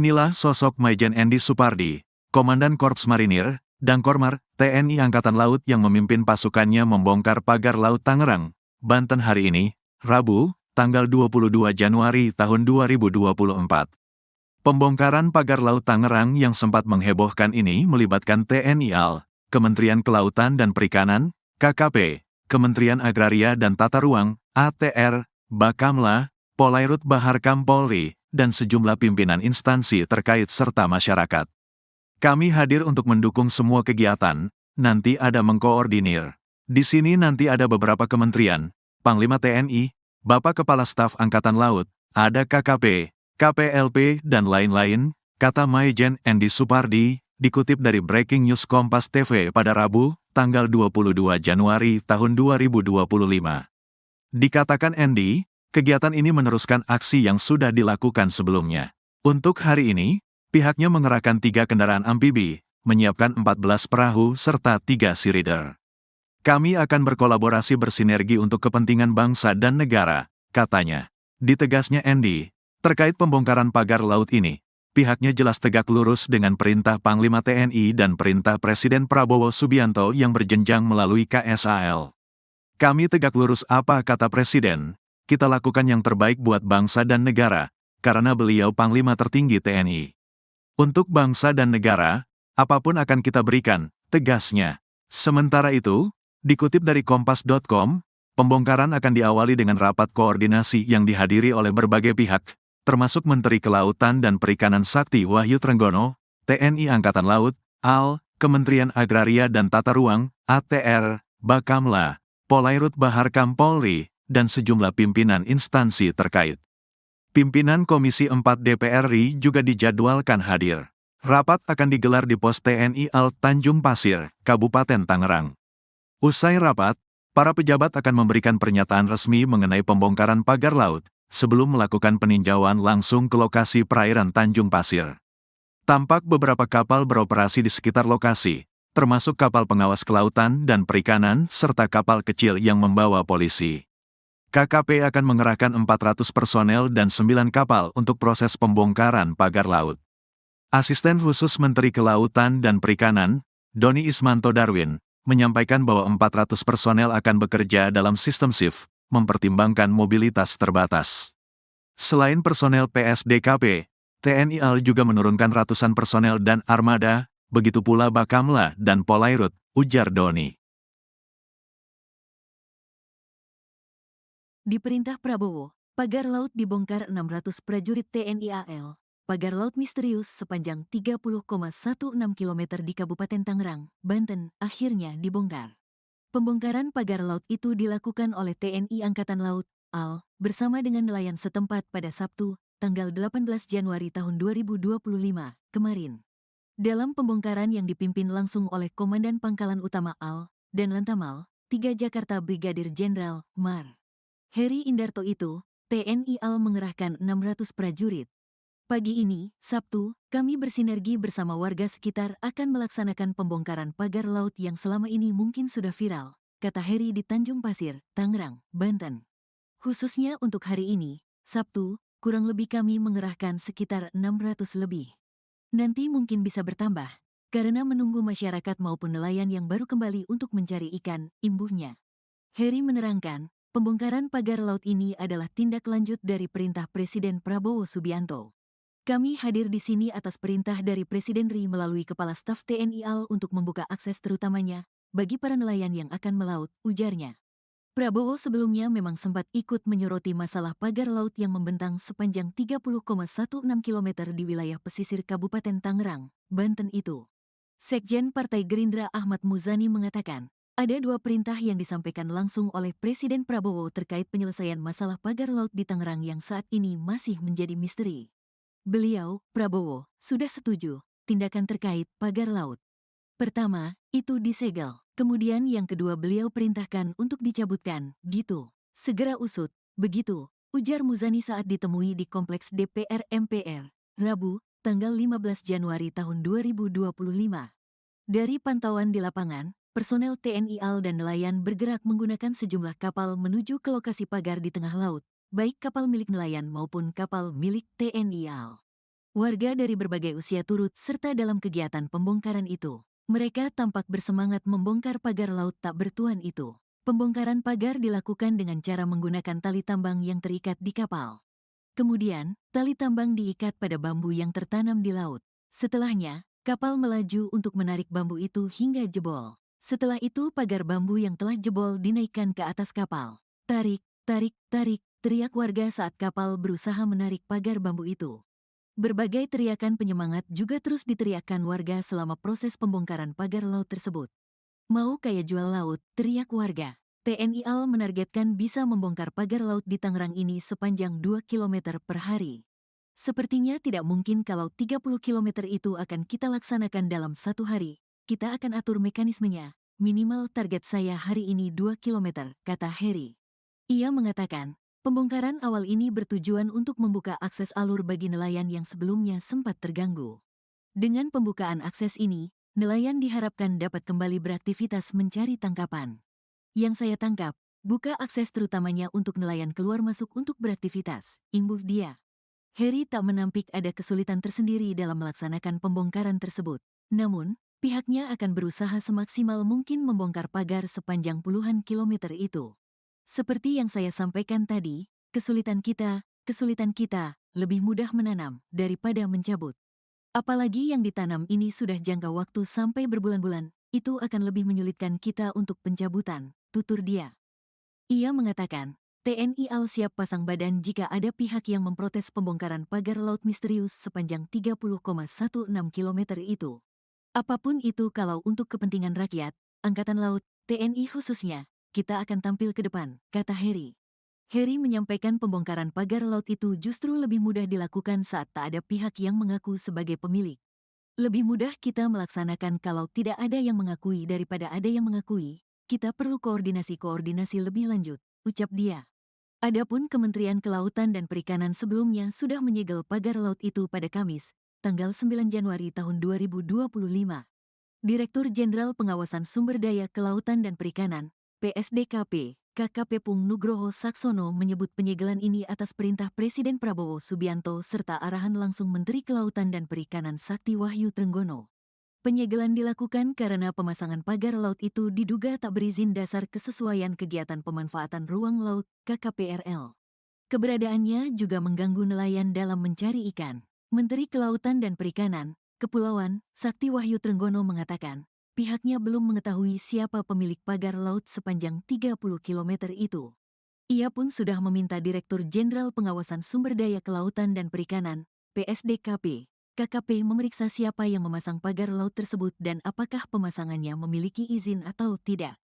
Inilah sosok Maijen Endi Supardi, Komandan Korps Marinir, Dangkormar, TNI Angkatan Laut yang memimpin pasukannya membongkar pagar laut Tangerang, Banten hari ini, Rabu, tanggal 22 Januari tahun 2024. Pembongkaran pagar laut Tangerang yang sempat menghebohkan ini melibatkan TNI AL, Kementerian Kelautan dan Perikanan, KKP, Kementerian Agraria dan Tata Ruang, ATR, Bakamla, Polairut Baharkam Polri, dan sejumlah pimpinan instansi terkait serta masyarakat. Kami hadir untuk mendukung semua kegiatan, nanti ada mengkoordinir. Di sini nanti ada beberapa kementerian, Panglima TNI, Bapak Kepala Staf Angkatan Laut, ada KKP, KPLP, dan lain-lain, kata Maijen Endi Supardi, dikutip dari Breaking News Kompas TV pada Rabu, tanggal 22 Januari tahun 2025. Dikatakan Endi, kegiatan ini meneruskan aksi yang sudah dilakukan sebelumnya. Untuk hari ini, pihaknya mengerahkan 3 kendaraan amfibi, menyiapkan 14 perahu serta 3 searider. Kami akan berkolaborasi bersinergi untuk kepentingan bangsa dan negara, katanya. Ditegasnya Endi, terkait pembongkaran pagar laut ini, pihaknya jelas tegak lurus dengan perintah Panglima TNI dan perintah Presiden Prabowo Subianto yang berjenjang melalui KSAL. Kami tegak lurus apa kata Presiden, kita lakukan yang terbaik buat bangsa dan negara, karena beliau Panglima tertinggi TNI. Untuk bangsa dan negara, apapun akan kita berikan, tegasnya. Sementara itu, dikutip dari Kompas.com, pembongkaran akan diawali dengan rapat koordinasi yang dihadiri oleh berbagai pihak, termasuk Menteri Kelautan dan Perikanan Sakti Wahyu Trenggono, TNI Angkatan Laut, AL, Kementerian Agraria dan Tata Ruang, ATR, Bakamla, Polairut Baharkam Polri, dan sejumlah pimpinan instansi terkait. Pimpinan Komisi 4 DPR RI juga dijadwalkan hadir. Rapat akan digelar di pos TNI AL Tanjung Pasir, Kabupaten Tangerang. Usai rapat, para pejabat akan memberikan pernyataan resmi mengenai pembongkaran pagar laut, sebelum melakukan peninjauan langsung ke lokasi perairan Tanjung Pasir. Tampak beberapa kapal beroperasi di sekitar lokasi, termasuk kapal pengawas kelautan dan perikanan serta kapal kecil yang membawa polisi. KKP akan mengerahkan 400 personel dan 9 kapal untuk proses pembongkaran pagar laut. Asisten khusus Menteri Kelautan dan Perikanan, Doni Ismanto Darwin, menyampaikan bahwa 400 personel akan bekerja dalam sistem shift, mempertimbangkan mobilitas terbatas. Selain personel PSDKP, TNI AL juga menurunkan ratusan personel dan armada, begitu pula Bakamla dan Polairut, ujar Doni. Di perintah Prabowo, pagar laut dibongkar 600 prajurit TNI AL. Pagar laut misterius sepanjang 30,16 km di Kabupaten Tangerang, Banten, akhirnya dibongkar. Pembongkaran pagar laut itu dilakukan oleh TNI Angkatan Laut, AL, bersama dengan nelayan setempat pada Sabtu, tanggal 18 Januari tahun 2025, kemarin. Dalam pembongkaran yang dipimpin langsung oleh Komandan Pangkalan Utama AL dan Lantamal, 3 Jakarta Brigadir Jenderal, Mar. Heri Indarto itu, TNI AL mengerahkan 600 prajurit. Pagi ini, Sabtu, kami bersinergi bersama warga sekitar akan melaksanakan pembongkaran pagar laut yang selama ini mungkin sudah viral, kata Heri di Tanjung Pasir, Tangerang, Banten. Khususnya untuk hari ini, Sabtu, kurang lebih kami mengerahkan sekitar 600 lebih. Nanti mungkin bisa bertambah, karena menunggu masyarakat maupun nelayan yang baru kembali untuk mencari ikan, imbuhnya. Heri menerangkan, pembongkaran pagar laut ini adalah tindak lanjut dari perintah Presiden Prabowo Subianto. Kami hadir di sini atas perintah dari Presiden RI melalui Kepala Staf TNI AL untuk membuka akses terutamanya bagi para nelayan yang akan melaut, ujarnya. Prabowo sebelumnya memang sempat ikut menyoroti masalah pagar laut yang membentang sepanjang 30,16 km di wilayah pesisir Kabupaten Tangerang, Banten itu. Sekjen Partai Gerindra Ahmad Muzani mengatakan, ada 2 perintah yang disampaikan langsung oleh Presiden Prabowo terkait penyelesaian masalah pagar laut di Tangerang yang saat ini masih menjadi misteri. Beliau, Prabowo, sudah setuju tindakan terkait pagar laut. Pertama, itu disegel. Kemudian yang kedua beliau perintahkan untuk dicabutkan, gitu. Segera usut, begitu, ujar Muzani saat ditemui di Kompleks DPR MPR, Rabu, tanggal 15 Januari tahun 2025. Dari pantauan di lapangan, personel TNI AL dan nelayan bergerak menggunakan sejumlah kapal menuju ke lokasi pagar di tengah laut, baik kapal milik nelayan maupun kapal milik TNI AL. Warga dari berbagai usia turut serta dalam kegiatan pembongkaran itu. Mereka tampak bersemangat membongkar pagar laut tak bertuan itu. Pembongkaran pagar dilakukan dengan cara menggunakan tali tambang yang terikat di kapal. Kemudian, tali tambang diikat pada bambu yang tertanam di laut. Setelahnya, kapal melaju untuk menarik bambu itu hingga jebol. Setelah itu, pagar bambu yang telah jebol dinaikkan ke atas kapal. Tarik, tarik, tarik, teriak warga saat kapal berusaha menarik pagar bambu itu. Berbagai teriakan penyemangat juga terus diteriakkan warga selama proses pembongkaran pagar laut tersebut. Mau kaya jual laut, teriak warga. TNI AL menargetkan bisa membongkar pagar laut di Tangerang ini sepanjang 2 km per hari. Sepertinya tidak mungkin kalau 30 km itu akan kita laksanakan dalam satu hari. Kita akan atur mekanismenya. Minimal target saya hari ini 2 km, kata Heri. Ia mengatakan, pembongkaran awal ini bertujuan untuk membuka akses alur bagi nelayan yang sebelumnya sempat terganggu. Dengan pembukaan akses ini, nelayan diharapkan dapat kembali beraktivitas mencari tangkapan. Yang saya tangkap, buka akses terutamanya untuk nelayan keluar masuk untuk beraktivitas, imbuh dia. Heri tak menampik ada kesulitan tersendiri dalam melaksanakan pembongkaran tersebut. Namun, pihaknya akan berusaha semaksimal mungkin membongkar pagar sepanjang puluhan kilometer itu. Seperti yang saya sampaikan tadi, kesulitan kita lebih mudah menanam daripada mencabut. Apalagi yang ditanam ini sudah jangka waktu sampai berbulan-bulan, itu akan lebih menyulitkan kita untuk pencabutan, tutur dia. Ia mengatakan, TNI AL siap pasang badan jika ada pihak yang memprotes pembongkaran pagar laut misterius sepanjang 30,16 km itu. Apapun itu kalau untuk kepentingan rakyat, Angkatan Laut, TNI khususnya, kita akan tampil ke depan, kata Heri. Heri menyampaikan pembongkaran pagar laut itu justru lebih mudah dilakukan saat tak ada pihak yang mengaku sebagai pemilik. Lebih mudah kita melaksanakan kalau tidak ada yang mengakui daripada ada yang mengakui. Kita perlu koordinasi lebih lanjut, ucap dia. Adapun Kementerian Kelautan dan Perikanan sebelumnya sudah menyegel pagar laut itu pada Kamis, tanggal 9 Januari tahun 2025. Direktur Jenderal Pengawasan Sumber Daya Kelautan dan Perikanan, PSDKP, KKP Pung Nugroho Saksono menyebut penyegelan ini atas perintah Presiden Prabowo Subianto serta arahan langsung Menteri Kelautan dan Perikanan Sakti Wahyu Trenggono. Penyegelan dilakukan karena pemasangan pagar laut itu diduga tak berizin dasar kesesuaian kegiatan pemanfaatan ruang laut KKPRL. Keberadaannya juga mengganggu nelayan dalam mencari ikan. Menteri Kelautan dan Perikanan, Kepulauan, Sakti Wahyu Trenggono mengatakan, pihaknya belum mengetahui siapa pemilik pagar laut sepanjang 30 km itu. Ia pun sudah meminta Direktur Jenderal Pengawasan Sumber Daya Kelautan dan Perikanan, PSDKP, KKP memeriksa siapa yang memasang pagar laut tersebut dan apakah pemasangannya memiliki izin atau tidak.